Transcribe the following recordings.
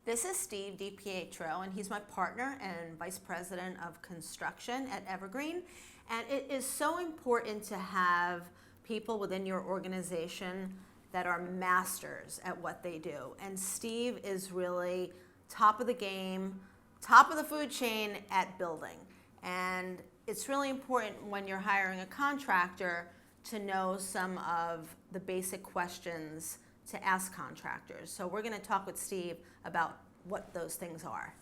This is Steve DiPietro, and he's my partner and Vice President of Construction at Evergreen. And it is so important to have people within your organization that are masters at what they do. And Steve is really top of the game, top of the food chain at building. And it's really important when you're hiring a contractor to know some of the basic questions to ask contractors. So we're going to talk with Steve about what those things are.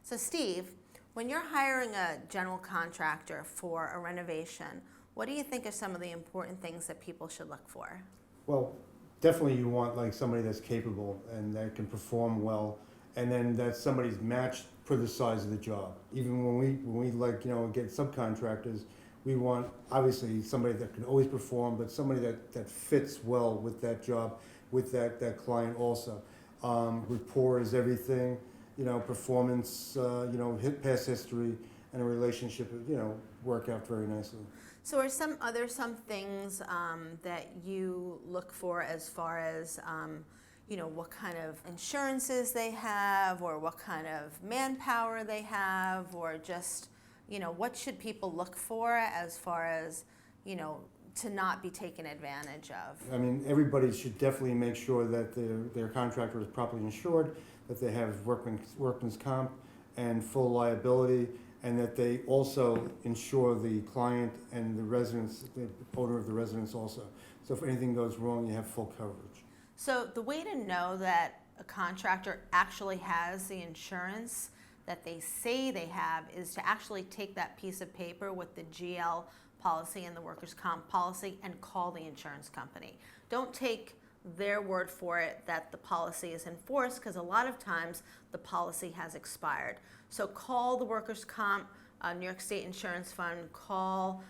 So Steve, when you're hiring a general contractor for a renovation, what do you think are some of the important things that people should look for? Well, definitely you want like somebody that's capable and that can perform well, and then that somebody's matched for the size of the job. Even when we like, get subcontractors, we want obviously somebody that can always perform, but somebody that fits well with that job, with that client also. Rapport is everything, performance, past history, and a relationship, work out very nicely. So are some things that you look for as far as, what kind of insurances they have, or what kind of manpower they have, or just, what should people look for as far as, to not be taken advantage of? I mean, everybody should definitely make sure that their contractor is properly insured, that they have workman's comp and full liability, and that they also insure the client and the residents, the owner of the residence also. So if anything goes wrong, you have full coverage. So the way to know that a contractor actually has the insurance that they say they have is to actually take that piece of paper with the GL policy and the workers' comp policy and call the insurance company. Don't take their word for it that the policy is enforced, because a lot of times the policy has expired. So call the workers' comp, New York State Insurance Fund, call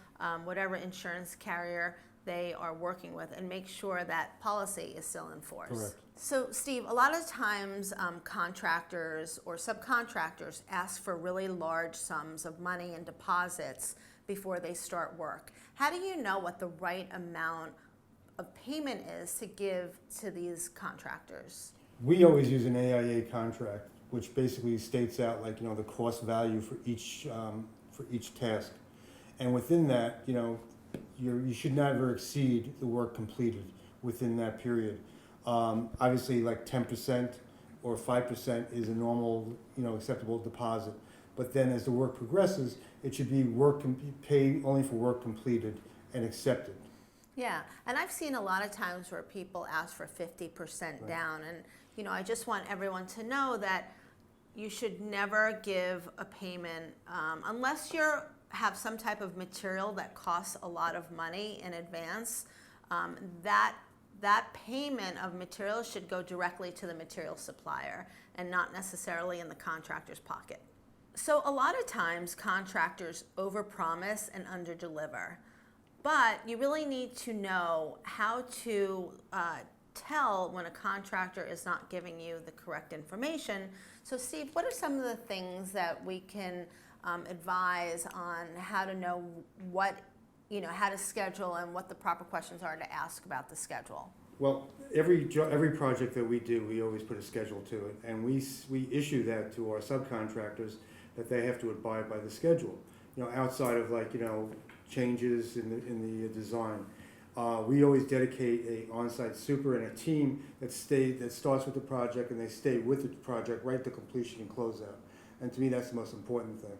whatever insurance carrier they are working with, and make sure that policy is still in force. Correct. So Steve, a lot of times contractors or subcontractors ask for really large sums of money and deposits before they start work. How do you know what the right amount of payment is to give to these contractors? We always use an AIA contract, which basically states out the cost value for each task, and within that, you should never exceed the work completed within that period. Obviously, like 10% or 5% is a normal, acceptable deposit. But then, as the work progresses, it should be paid only for work completed and accepted. Yeah, and I've seen a lot of times where people ask for 50% down, and I just want everyone to know that you should never give a payment unless you have some type of material that costs a lot of money in advance. That payment of materials should go directly to the material supplier and not necessarily in the contractor's pocket. So a lot of times contractors overpromise and underdeliver, but you really need to know how to tell when a contractor is not giving you the correct information. So Steve, what are some of the things that we can advise on how to know how to schedule and what the proper questions are to ask about the schedule? Well, every project that we do, we always put a schedule to it, and we issue that to our subcontractors that they have to abide by the schedule. Outside of changes in the design, we always dedicate a on-site super and a team that starts with the project, and they stay with the project right to completion and closeout. And to me, that's the most important thing.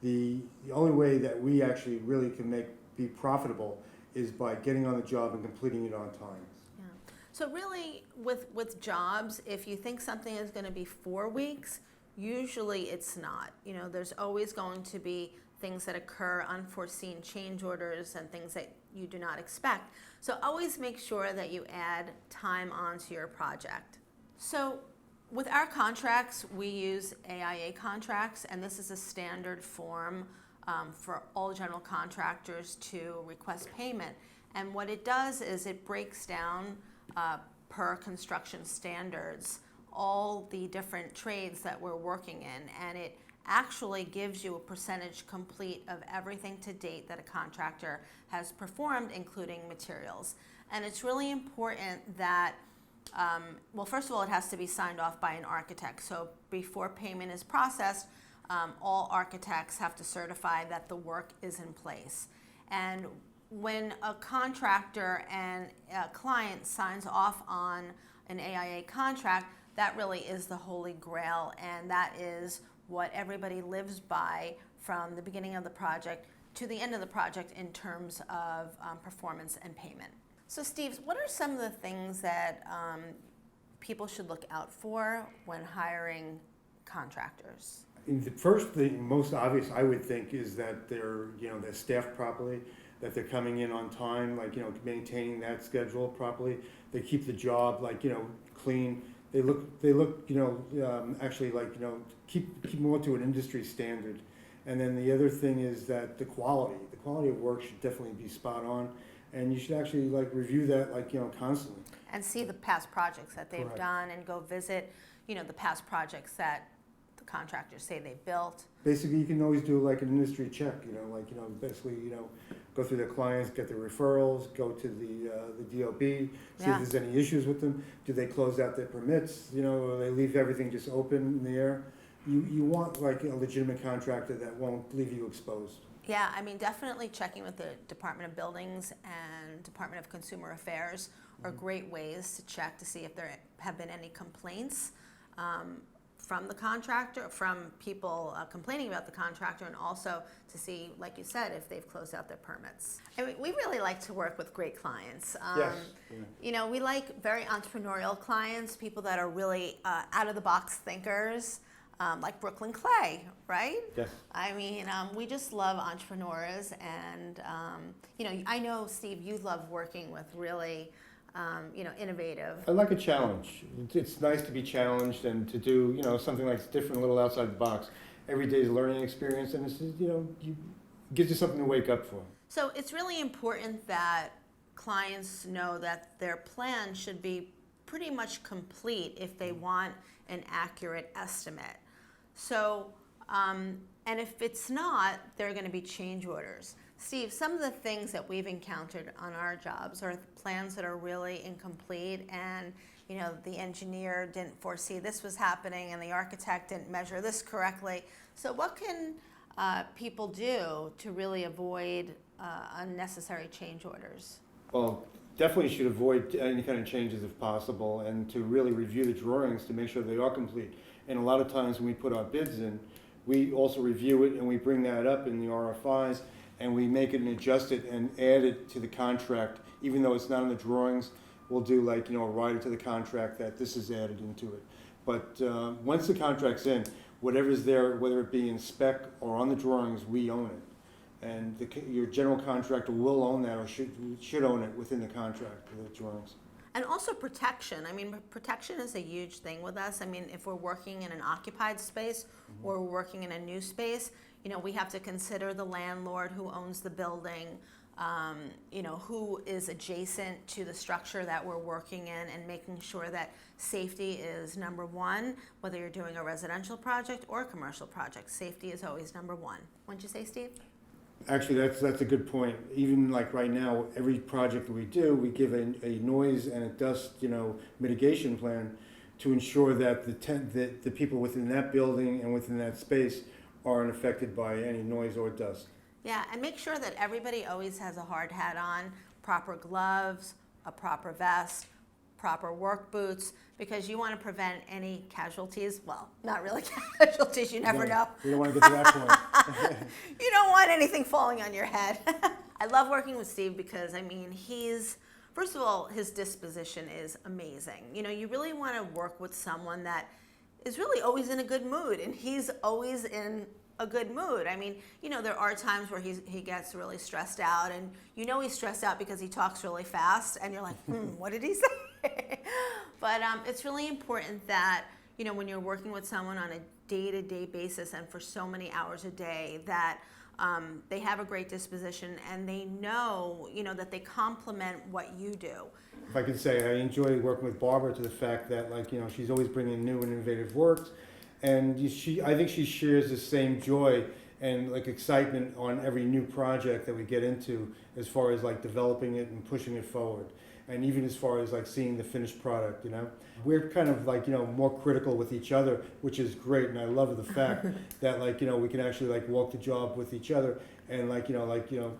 The only way that we actually really can be profitable is by getting on the job and completing it on time. Yeah. So really, with jobs, if you think something is going to be 4 weeks, usually it's not. There's always going to be things that occur, unforeseen change orders and things that you do not expect. So always make sure that you add time onto your project. So with our contracts, we use AIA contracts, and this is a standard form for all general contractors to request payment. And what it does is it breaks down per construction standards all the different trades that we're working in, and it actually gives you a percentage complete of everything to date that a contractor has performed, including materials. And it's really important that well, first of all, it has to be signed off by an architect. So before payment is processed, all architects have to certify that the work is in place. And when a contractor and a client signs off on an AIA contract, that really is the holy grail, and that is what everybody lives by from the beginning of the project to the end of the project in terms of performance and payment. So Steve, what are some of the things that people should look out for when hiring contractors? And the first thing, most obvious, I would think, is that they're staffed properly, that they're coming in on time, maintaining that schedule properly. They keep the job clean. They look actually keep more to an industry standard. And then the other thing is that the quality of work should definitely be spot on, and you should actually review that constantly. And see the past projects that they've Correct. done, and go visit the past projects that the contractors say they built. Basically, you can always do an industry check. Basically go through their clients, get their referrals, go to the DOB, see Yeah. if there's any issues with them. Do they close out their permits? Or they leave everything just open in the air? You want a legitimate contractor that won't leave you exposed. Yeah, I mean, definitely checking with the Department of Buildings and Department of Consumer Affairs are great ways to check to see if there have been any complaints from the contractor, from people complaining about the contractor, and also to see, like you said, if they've closed out their permits. I mean, we really like to work with great clients. Yes. We like very entrepreneurial clients, people that are really out-of-the-box thinkers. Like Brooklyn Clay, right? Yes. I mean, we just love entrepreneurs, and I know, Steve, you love working with really, innovative. I like a challenge. It's nice to be challenged and to do, something that's different, a little outside the box. Every day is a learning experience, and it's, gives you something to wake up for. So it's really important that clients know that their plan should be pretty much complete if they want an accurate estimate. So, and if it's not, there are going to be change orders. Steve, some of the things that we've encountered on our jobs are plans that are really incomplete, and the engineer didn't foresee this was happening, and the architect didn't measure this correctly. So what can people do to really avoid unnecessary change orders? Well, definitely should avoid any kind of changes if possible, and to really review the drawings to make sure they are complete. And a lot of times when we put our bids in, we also review it and we bring that up in the RFIs, and we make it and adjust it and add it to the contract. Even though it's not in the drawings, we'll do a rider to the contract that this is added into it. But once the contract's in, whatever's there, whether it be in spec or on the drawings, we own it. And your general contractor will own that, or should own it within the contract, the drawings. And also protection. I mean, protection is a huge thing with us. I mean, if we're working in an occupied space or we're working in a new space, we have to consider the landlord who owns the building, who is adjacent to the structure that we're working in, and making sure that safety is number one, whether you're doing a residential project or a commercial project. Safety is always number one. Wouldn't you say, Steve? Actually, that's a good point. Even right now, every project that we do, we give a noise and a dust, mitigation plan to ensure that the people within that building and within that space aren't affected by any noise or dust. Yeah, and make sure that everybody always has a hard hat on, proper gloves, a proper vest, proper work boots, because you want to prevent any casualties. Well, not really casualties, you never know. We don't want to get to that point. You don't want anything falling on your head. I love working with Steve because, first of all, his disposition is amazing. You really want to work with someone that is really always in a good mood, and he's always in a good mood. There are times where he gets really stressed out, and he's stressed out because he talks really fast, and you're like, what did he say? But it's really important that, when you're working with someone on a day-to-day basis and for so many hours a day, that they have a great disposition, and they know, that they complement what you do. If I could say, I enjoy working with Barbara to the fact that, she's always bringing new and innovative works, and I think she shares the same joy and excitement on every new project that we get into, as far as developing it and pushing it forward. and even as far as like seeing the finished product, you know. We're kind of like, you know, more critical with each other, which is great, and I love the fact that like, you know, we can actually like walk the job with each other and like, you know,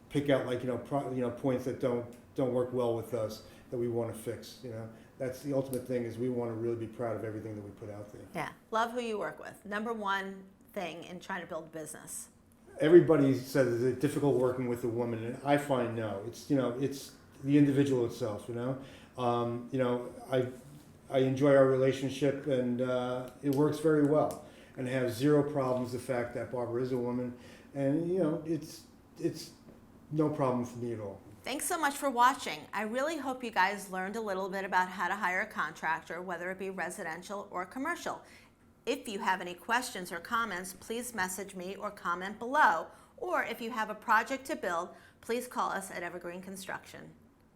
pick out like, you know, points that don't work well with us that we want to fix, you know. That's the ultimate thing, is we want to really be proud of everything that we put out there. Yeah, love who you work with. Number one thing in trying to build a business. Everybody says it's difficult working with a woman, and I find no. It's, you know, it's the individual itself, you know. You know, I enjoy our relationship, and it works very well, and have zero problems the fact that Barbara is a woman, and you know, it's no problem for me at all. Thanks so much for watching. I really hope you guys learned a little bit about how to hire a contractor, whether it be residential or commercial. If you have any questions or comments, please message me or comment below. Or if you have a project to build, please call us at Evergreen Construction.